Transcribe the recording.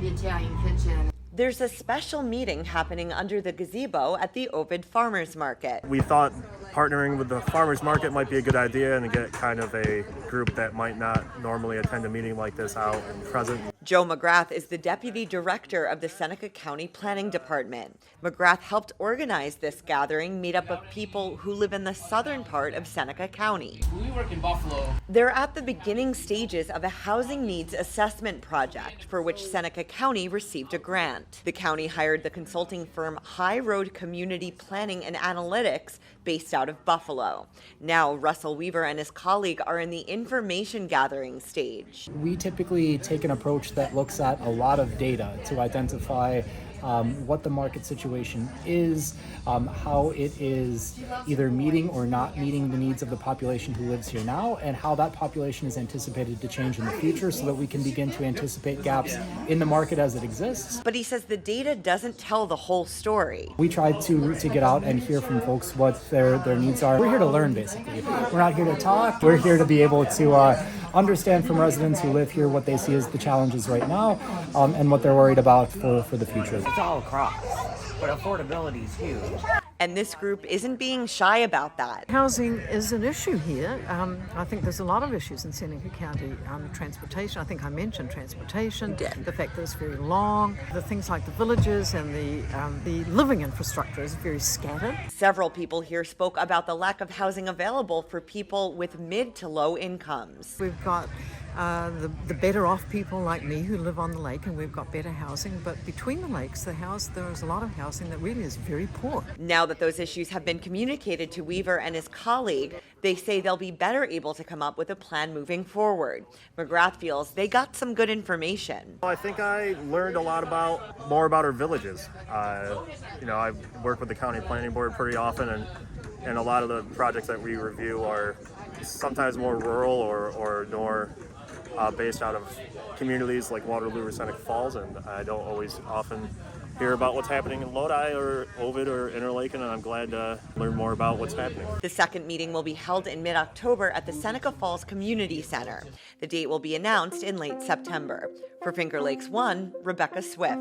the Italian kitchen. There's a special meeting happening under the gazebo at the Ovid Farmers Market. We thought partnering with the farmers market might be a good idea and get kind of a group that might not normally attend a meeting like this out and present. Joe McGrath is the deputy director of the Seneca County Planning Department. McGrath helped organize this gathering made up of people who live in the southern part of Seneca County. We work in Buffalo. They're at the beginning stages of a housing needs assessment project for which Seneca County received a grant. The county hired the consulting firm Highroad Community Planning and Analytics based out of Buffalo. Now, Russell Weaver and his colleague are in the information gathering stage. We typically take an approach that looks at a lot of data to identify what the market situation is, how it is either meeting or not meeting the needs of the population who lives here now, and how that population is anticipated to change in the future so that we can begin to anticipate gaps in the market as it exists. But he says the data doesn't tell the whole story. We try to get out and hear from folks what their needs are. We're here to learn, basically. We're not here to talk. We're here to be able to understand from residents who live here what they see as the challenges right now and what they're worried about for the future. It's all across, but affordability is huge. And this group isn't being shy about that. Housing is an issue here. I think there's a lot of issues in Seneca County. Transportation, I think I mentioned transportation, the fact that it's very long, the things like the villages and the living infrastructure is very scattered. Several people here spoke about the lack of housing available for people with mid to low incomes. We've got the better off people like me who live on the lake, and we've got better housing, but between the lakes, there is a lot of housing that really is very poor. Now that those issues have been communicated to Weaver and his colleague, they say they'll be better able to come up with a plan moving forward. McGrath feels they got some good information. I think I learned a lot more about our villages. I work with the county planning board pretty often, and a lot of the projects that we review are sometimes more rural or more based out of communities like Waterloo or Seneca Falls, and I don't always often hear about what's happening in Lodi or Ovid or Interlaken, and I'm glad to learn more about what's happening. The second meeting will be held in mid-October at the Seneca Falls Community Center. The date will be announced in late September. For Finger Lakes One, Rebecca Swift.